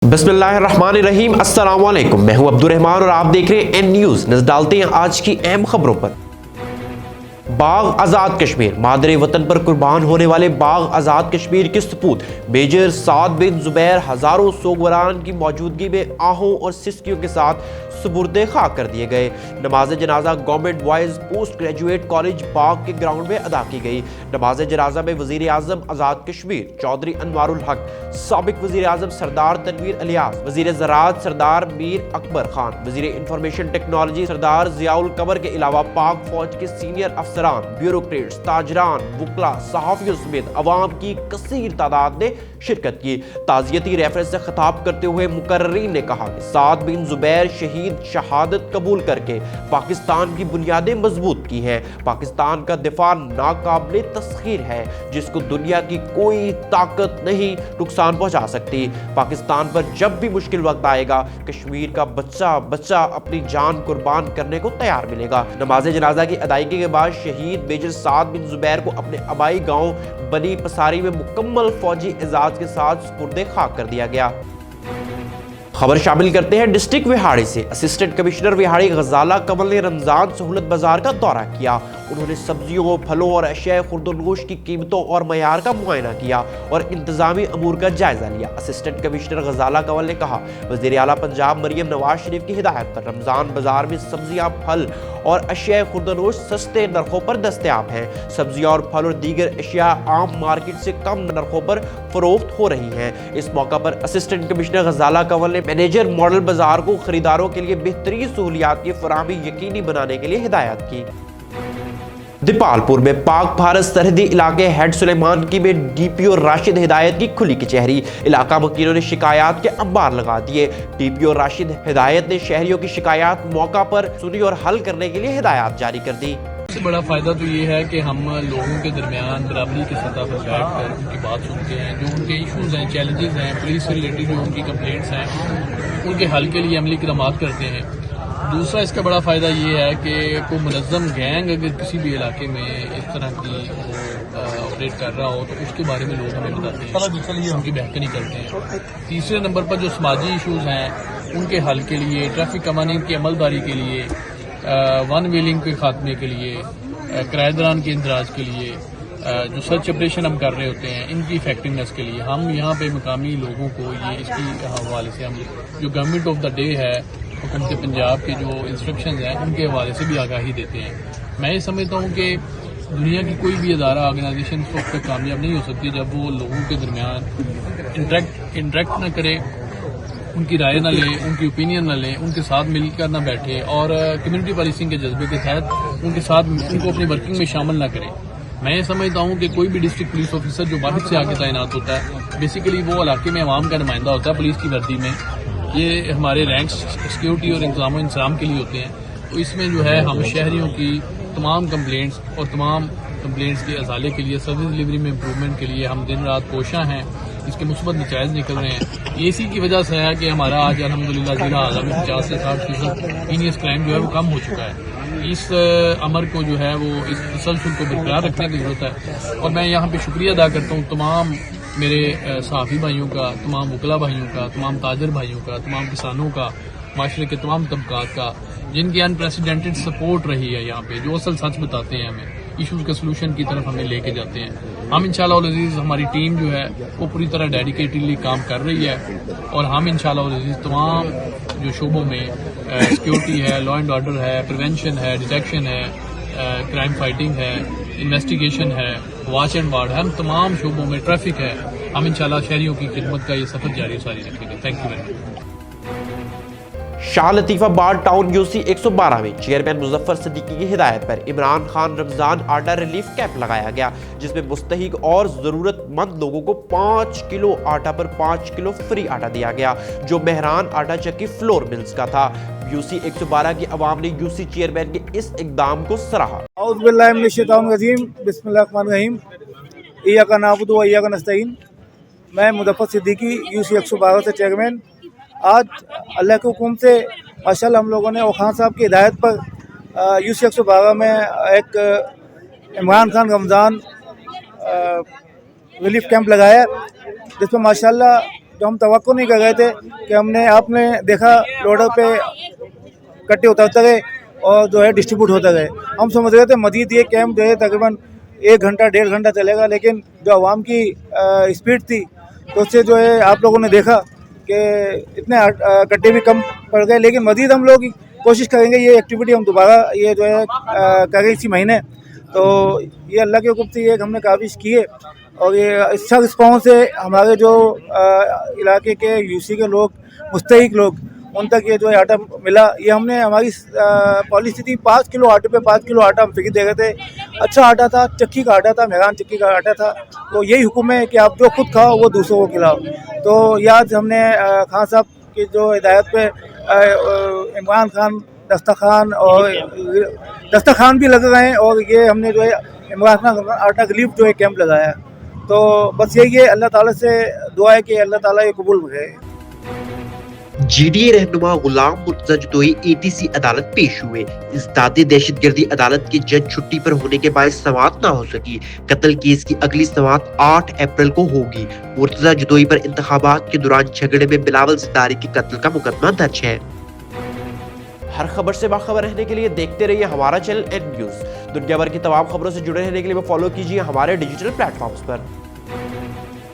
बिस्मिल्लाहिर्रहमानिर्रहीम। अस्सलाम वालेकुम। मैं हूं अब्दुर्रहमान और आप देख रहे हैं एन न्यूज़। नजर डालते हैं आज की अहम खबरों पर। बाग आज़ाद कश्मीर, मादरे वतन पर कुर्बान होने वाले बाग आज़ाद कश्मीर के सपूत मेजर साद बिन जुबैर हज़ारों सोगवारान की मौजूदगी में आहों और सिस्कियों के साथ सुबुर्दे खाक कर दिए गए। नमाज जनाजा government boys post graduate college Bagh के ग्राउंड में अदा की गई। नमाज जनाजा में वज़ीर आज़म आज़ाद कश्मीर चौधरी अनवारुल हक, साबिक वज़ीर आज़म सरदार तनवीर इलियास, वज़ीर ज़राअत सरदार मीर अकबर खान, वज़ीर इंफॉर्मेशन टेक्नोलॉजी सरदार ज़ियाउल कमर के अलावा पाक फौज के सीनियर अफसरान, ब्यूरोक्रेट्स, ताजरान, वुकला, सहाफ़ियों समेत अवाम की कसीर तादाद ने शिरकत की। ताज़ियती रेफरेंस से खिताब करते हुए मुकर्रीन ने कहा कि साद बिन जुबैर शहीद शहादत कबूल करके पाकिस्तान की बुनियादें मजबूत की हैं। पाकिस्तान का दिफा नाकाबिले तस्खीर है, जिसको दुनिया की कोई ताकत नहीं नुकसान पहुंचा सकती। पाकिस्तान पर जब भी मुश्किल वक्त आएगा, कश्मीर का बच्चा बच्चा अपनी जान कुर्बान करने को तैयार मिलेगा। नमाज जनाजा की अदायगी के बाद शहीद मेजर साद बिन जुबैर को अपने आबाई गांव बनी पसारी में मुकम्मल फौजी एजाज के साथ सुपुर्दे खाक कर दिया गया। खबर शामिल करते हैं डिस्ट्रिक्ट विहाड़ी से। असिस्टेंट कमिश्नर विहाड़ी गजाला कमल ने रमजान सहूलत बाजार का दौरा किया। उन्होंने सब्जियों, फलों और अशिया खुर्दनोश की कीमतों और मयार का मुआयना किया और इंतजामी अमूर का जायजा लिया। असिस्टेंट कमिश्नर गजाला कमल ने कहा, वज़ीर आला पंजाब मरियम नवाज शरीफ की हिदायत पर रमजान बाजार में सब्जियां, फल और अशिया खुर्दनोश सस्ते नरखों पर दस्तयाब हैं। सब्जियां और फल और दीगर अशिया आम मार्केट से कम नरखों पर फरोख्त हो रही हैं। इस मौका पर असिस्टेंट कमिश्नर गजाला कंवल ने मैनेजर मॉडल बाजार को खरीदारों के लिए बेहतरीन सहूलियात की फराहमी यकीनी बनाने के लिए हिदायत की। दीपालपुर में पाक भारत सरहदी इलाके हेड सुलेमान की में डीपीओ राशिद हिदायत की खुली कचहरी। इलाका वकीलों ने शिकायत के अंबार लगा दिए। डीपीओ राशिद हिदायत ने शहरियों की शिकायत मौका पर सुनी और हल करने के लिए हिदायत जारी कर दी। सबसे बड़ा फायदा तो ये है कि हम लोगों के दरमियान बराबरी की सतह पर बैठकर उनकी बात सुनते हैं, जो उनके इश्यूज हैं, चैलेंजेस हैं, पुलिस से रिलेटेड जो उनकी कंप्लेंट्स हैं, उनके हल के लिए अमली इक़दाम करते हैं। दूसरा इसका बड़ा फ़ायदा ये है कि कोई मुनज़्ज़म गैंग अगर किसी भी इलाके में इस तरह की ऑपरेट कर रहा हो तो उसके बारे में लोग हमें बताते हैं, उनकी बेहतरी करते हैं। तीसरे नंबर पर जो समाजी इशूज़ हैं उनके हल के लिए, ट्रैफिक कवानीन की अमलदारी के लिए, वन व्हीलिंग के खात्मे के लिए, किराएदारान के इंदराज के लिए, जो सर्च ऑपरेशन हम कर रहे होते हैं इनकी इफेक्टिवनेस के लिए हम यहाँ पे मकामी लोगों को ये इसकी हवाले से हम जो गवर्नमेंट ऑफ द डे है हुकूमत पंजाब के जो इंस्ट्रक्शंस हैं उनके हवाले से भी आगाही देते हैं। मैं ये समझता हूँ कि दुनिया की कोई भी अदारा ऑर्गेनाइजेशन इस वक्त कामयाब नहीं हो सकती जब वो लोगों के दरमियान इंटरेक्ट न करे, उनकी राय न ले, उनकी ओपिनियन न ले, उनके साथ मिलकर न बैठे और कम्युनिटी पॉलिसिंग के जज्बे के तहत उनके साथ उनको अपनी वर्किंग में शामिल न करे। मैं ये समझता हूँ कि कोई भी डिस्ट्रिक्ट पुलिस ऑफिसर जो बाहर से आके तैनात होता है बेसिकली वो इलाके में अवाम का नुमाइंदा होता है पुलिस की वर्दी में। ये हमारे रैंक्स सिक्योरिटी और इंतजाम के लिए होते हैं। तो इसमें जो है हम शहरियों की तमाम कंप्लेंट्स और तमाम कंप्लेंट्स के अजाले के लिए, सर्विस डिलीवरी में इम्प्रूवमेंट के लिए हम दिन रात कोशां हैं। इसके मुस्बत नतीजे निकल रहे हैं। ये इसी की वजह से है कि हमारा आज अल्हम्दुलिल्लाह जिला आज़ा में 50 से 60% हीनियस क्राइम जो है वो कम हो चुका है। इस अमर को जो है वो इस तसलसल को बरकरार रखने की जरूरत है और मैं यहाँ पे शुक्रिया अदा करता हूँ तमाम मेरे सहाफ़ी भाइयों का, तमाम वकला भाइयों का, तमाम ताजर भाइयों का, तमाम किसानों का, माशरे के तमाम तबकात का, जिनकी अनप्रेसिडेंटेड सपोर्ट रही है यहाँ पे, जो असल सच बताते हैं, हमें इशूज़ के सोल्यूशन की तरफ हमें लेके जाते हैं। हम इंशाअल्लाह अज़ीज़ हमारी टीम जो है वो पूरी तरह डेडिकेटेडली काम कर रही है और हम इंशाअल्लाह अज़ीज़ तमाम जो शोबों में सिक्योरिटी है, लॉ एंड ऑर्डर है, प्रिवेंशन है, डिटेक्शन है, क्राइम फाइटिंग है, इन्वेस्टिगेशन है, वॉच एंड वार्ड, हम तमाम शोबों में ट्रैफिक है, हम इंशाल्लाह शहरियों की खिदमत का ये सफर जारी सारी रखेंगे। Thank you very much. Shah Latifabad town UC 112 में चेयरमैन मुजफ्फर सिद्दीकी की हिदायत पर इमरान खान रमजान आटा रिलीफ कैंप लगाया गया, जिसमें मुस्तहिक और जरूरतमंद लोगों को 5 किलो आटा पर 5 किलो फ्री आटा दिया गया, जो मेहरान आटा चक्की फ्लोर मिल्स का था। यूसी 112 की आवाम ने यूसी चेयरमैन के इस इकदाम को सराहा। मैं मुजफ्फर सिद्दीकी यूसी 112 से चेयरमैन। आज अल्लाह के हुक्म से माशाल्लाह हम लोगों ने और खान साहब की हिदायत पर यूसी 112 में एक इमरान खान रमज़ान रिलीफ कैंप लगाया, जिसमें माशाल्लाह जो हम तवक्को नहीं कर रहे थे कि आपने देखा लोडर पे कट्टे उतरते गए और जो है डिस्ट्रीब्यूट होते गए। हम समझ रहे थे मजीद ये कैंप जो है तकरीबन 1 घंटा 1.5 घंटा चलेगा, लेकिन जो आवाम की स्पीड थी तो उससे जो है आप लोगों ने देखा कि इतने कट्टे भी कम पड़ गए। लेकिन मजीद हम लोग कोशिश करेंगे, ये एक्टिविटी हम दोबारा ये जो है करें इसी महीने। तो ये अल्लाह के हुक्म से ये हमने काबिश की है और ये अच्छा रिस्पॉन्स है। हमारे जो इलाके के यूसी के लोग, मुस्तहिक लोग, उन तक ये जो है आटा मिला। ये हमने हमारी पॉलिसी थी 5 किलो आटे पे 5 किलो आटा हम फ्री दे रहे थे। अच्छा आटा था, चक्की का आटा था, मेहरान चक्की का आटा था। तो यही हुक्म है कि आप जो खुद खाओ वो दूसरों को खिलाओ। तो याद हमने खान साहब की जो हिदायत पे इमरान खान दस्तरखान भी लग रहे हैं और ये हमने जो है इमरान खान आटा रिलीफ जो है कैंप लगाया। तो बस यही है, अल्लाह ताला से दुआ है कि अल्लाह ताला ये कबूल करे। GDA रहनुमा गुलाम मुर्तजा जदोई ATC अदालत पेश हुए। इस्तादे दहशतगर्दी अदालत के जज छुट्टी पर होने के बाद समाअत न हो सकी। कत्ल केस की अगली समाअत 8 अप्रैल को होगी। मुर्तजा जदोई पर इंतखाबात के दौरान झगड़े में बिलावल सिद्दारी के कत्ल का मुकदमा दर्ज है। हर खबर से बाखबर रहने के लिए देखते रहिए हमारा चैनल N News। दुनिया भर की तमाम खबरों से जुड़े रहने के लिए फॉलो कीजिए हमारे डिजिटल प्लेटफॉर्म्स पर।